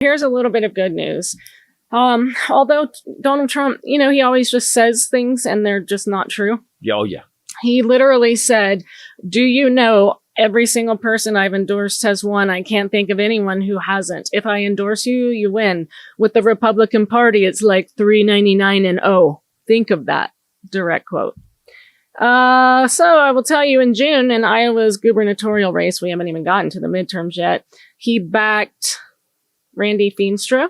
Here's a little bit of good news. Although Donald Trump, he always just says things and they're just not true. Oh, yeah. He literally said, do you know every single person I've endorsed has won? I can't think of anyone who hasn't. If I endorse you, you win. With the Republican Party, it's like 399 and 0. Think of that. Direct quote. So I will tell you, in June, in Iowa's gubernatorial race, we haven't even gotten to the midterms yet, he backed Randy Feenstra.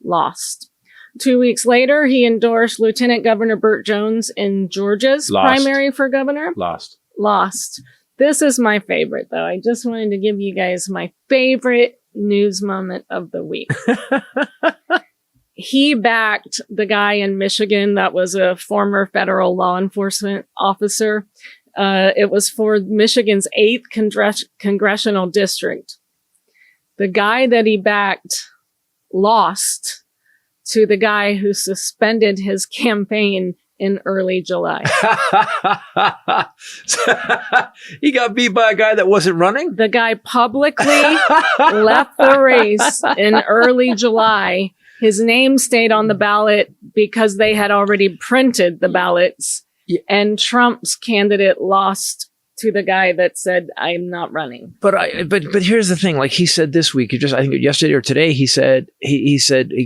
Lost. 2 weeks later, he endorsed Lieutenant Governor Burt Jones in Georgia's primary for governor. Lost. This is my favorite, though. I just wanted to give you guys my favorite news moment of the week. He backed the guy in Michigan that was a former federal law enforcement officer. It was for Michigan's 8th congressional district. The guy that he backed lost to the guy who suspended his campaign in early July. He got beat by a guy that wasn't running? The guy publicly left the race in early July. His name stayed on the ballot because they had already printed the ballots. Yeah. And Trump's candidate lost to the guy that said, I'm not running. But here's the thing. Like he said this week, I think yesterday or today, he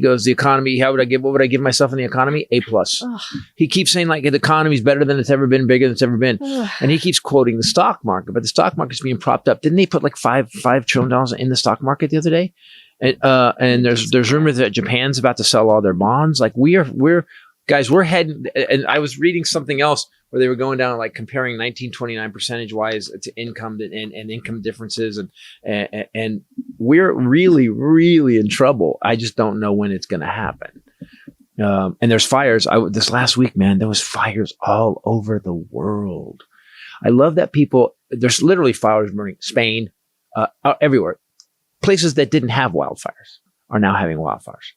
goes, the economy, what would I give myself in the economy? A+. Ugh. He keeps saying like the economy's better than it's ever been, bigger than it's ever been. Ugh. And he keeps quoting the stock market, but the stock market's being propped up. Didn't they put like $5 trillion in the stock market the other day? And there's rumors that Japan's about to sell all their bonds. Like we're heading, and I was reading something else where they were going down like comparing 1929 percentage wise to income and income differences. And we're really, really in trouble. I just don't know when it's going to happen. And there's fires. This last week, man, there was fires all over the world. I love that there's literally fires burning. Spain, everywhere. Places that didn't have wildfires are now having wildfires.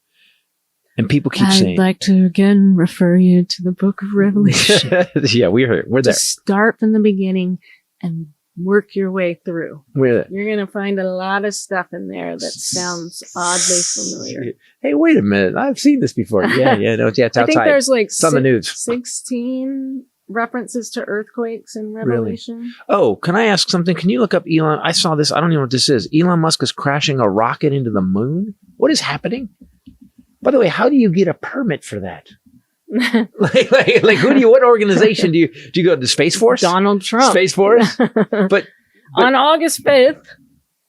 And people keep saying... I'd like to again refer you to the book of Revelation. Yeah, we're there. Just start from the beginning and work your way through. You're going to find a lot of stuff in there that sounds oddly familiar. Hey, wait a minute. I've seen this before. Yeah, it's outside. I think there's like it's on the news. 16 references to earthquakes in Revelation. Really? Oh, can I ask something? Can you look up Elon? I saw this. I don't even know what this is. Elon Musk is crashing a rocket into the moon. What is happening? By the way, how do you get a permit for that? like what organization do you go to? The Space Force? Donald Trump. Space Force? But on August 5th,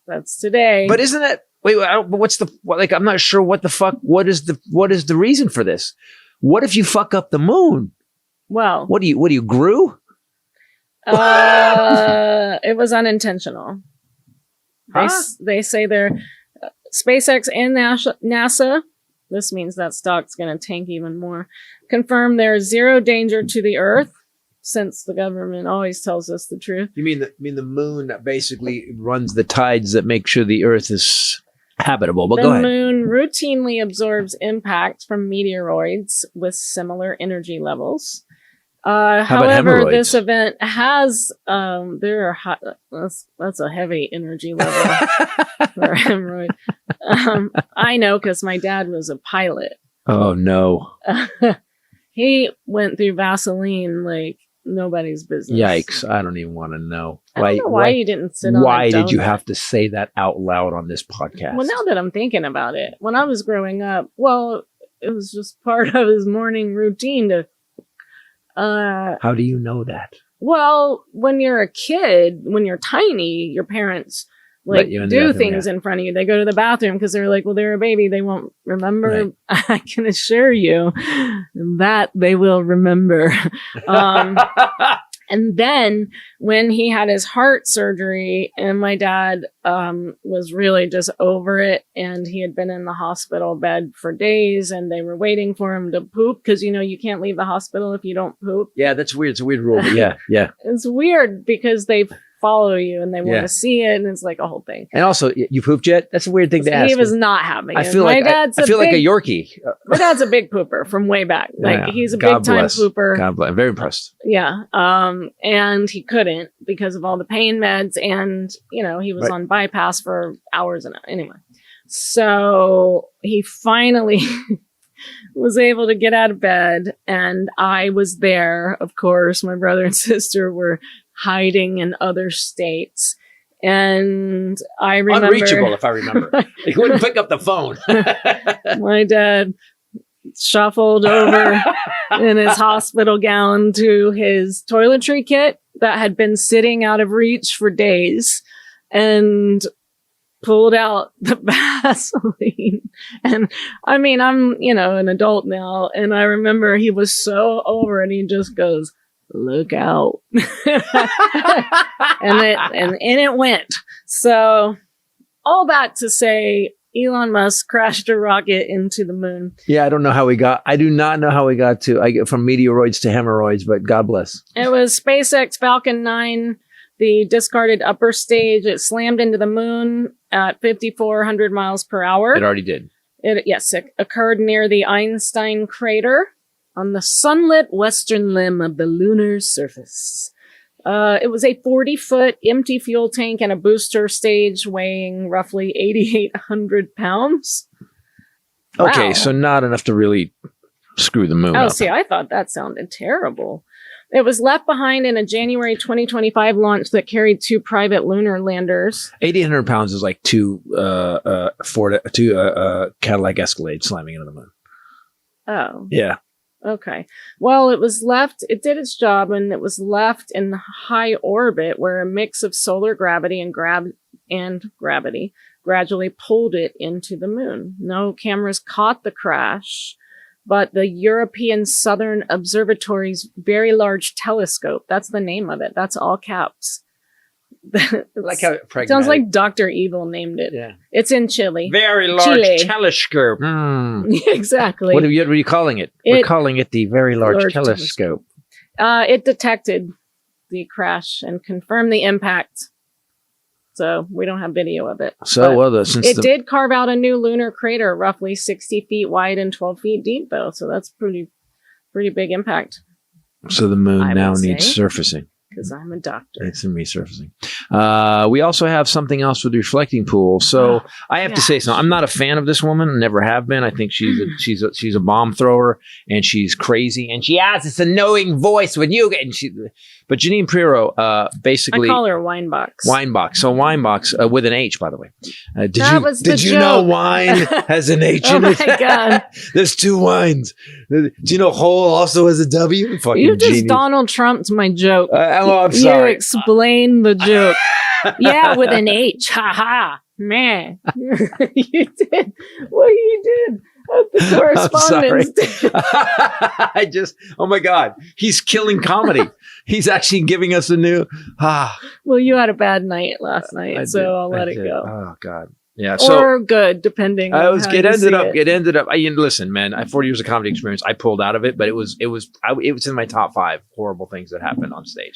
that's today. But isn't that, I'm not sure what is the reason for this? What if you fuck up the moon? Well, what do you grew? It was unintentional. They say they're SpaceX and NASA. This means that stock's going to tank even more. Confirm there's zero danger to the Earth, since the government always tells us the truth. You mean the moon that basically runs the tides that make sure the Earth is habitable? But go ahead. The moon routinely absorbs impact from meteoroids with similar energy levels. However, this event has that's a heavy energy level for hemorrhoid. I know because my dad was a pilot. Oh no! He went through Vaseline like nobody's business. Yikes! I don't even want to know. I don't know why you didn't sit on. Why did you have to say that out loud on this podcast? Well, now that I'm thinking about it, when I was growing up, it was just part of his morning routine to. How do you know that? Well, when you're a kid, when you're tiny, your parents do things in front of you. They go to the bathroom because they're like, well, they're a baby. They won't remember. Right. I can assure you that they will remember. And then when he had his heart surgery and my dad was really just over it, and he had been in the hospital bed for days and they were waiting for him to poop because, you can't leave the hospital if you don't poop. Yeah, that's weird. It's a weird rule. But yeah. It's weird because they follow you and they want to see it, and it's like a whole thing. And also, you pooped yet? That's a weird thing to ask. He was not having it. I feel like a Yorkie. My dad's a big pooper from way back. He's a big time pooper. God bless. I'm very impressed. Yeah. And he couldn't because of all the pain meds, and he was on bypass for hours and anyway. So he finally was able to get out of bed, and I was there. Of course, my brother and sister were hiding in other states. And I remember... Unreachable, if I remember. He wouldn't pick up the phone. My dad shuffled over in his hospital gown to his toiletry kit that had been sitting out of reach for days and pulled out the Vaseline. And I mean, I'm, an adult now, and I remember he was so over it, he just goes, "Look out." and it went. So all that to say, Elon Musk crashed a rocket into the moon. Yeah, I do not know how we got from meteoroids to hemorrhoids, but God bless. It was SpaceX Falcon 9, the discarded upper stage. It slammed into the moon at 5,400 miles per hour. It already did. It occurred near the Einstein crater on the sunlit western limb of the lunar surface. It was a 40-foot empty fuel tank and a booster stage weighing roughly 8,800 pounds. Okay, Wow. so not enough to really screw the moon up. See, I thought that sounded terrible. It was left behind in a January 2025 launch that carried 2 private lunar landers. 8,800 pounds is like two Cadillac Escalades slamming into the moon. Oh. Yeah. Okay. Well, it did its job, and it was left in high orbit where a mix of solar gravity and gravity gradually pulled it into the moon. No cameras caught the crash, but the European Southern Observatory's Very Large Telescope, that's the name of it. That's all caps. Like how pragmatic. Sounds like Dr. Evil named it. Yeah. It's in Chile. Very Large Telescope. Exactly. What are you calling it? We're calling it the Very Large Telescope. It detected the crash and confirmed the impact. So we don't have video of it. It did carve out a new lunar crater, roughly 60 feet wide and 12 feet deep, though. So that's pretty big impact. So the moon now needs surfacing. Because I'm a doctor. It's in resurfacing. We also have something else with the reflecting pool. So I have to say something. I'm not a fan of this woman. Never have been. I think she's a bomb thrower, and she's crazy, and she has this annoying voice when you get. But Janine Pirro, basically, I call her Winebox. Winebox. So Winebox with an H, by the way. Did you joke. know wine has an H in it? Oh my God! There's 2 wines. Do you know whole also has a W? Fucking you just genius. Donald Trumped my joke. I'm sorry. You explain the joke. Yeah, with an H. Ha ha. Man. You did. Well, you did. At the correspondence. Oh my God. He's killing comedy. He's actually giving us a new. Well, you had a bad night last night, I'll let it go. Oh God. Yeah. Or good, depending on how it ended up. it. It ended up. Listen, man. I have 40 years of comedy experience. I pulled out of it, but it was in my top 5 horrible things that happened on stage.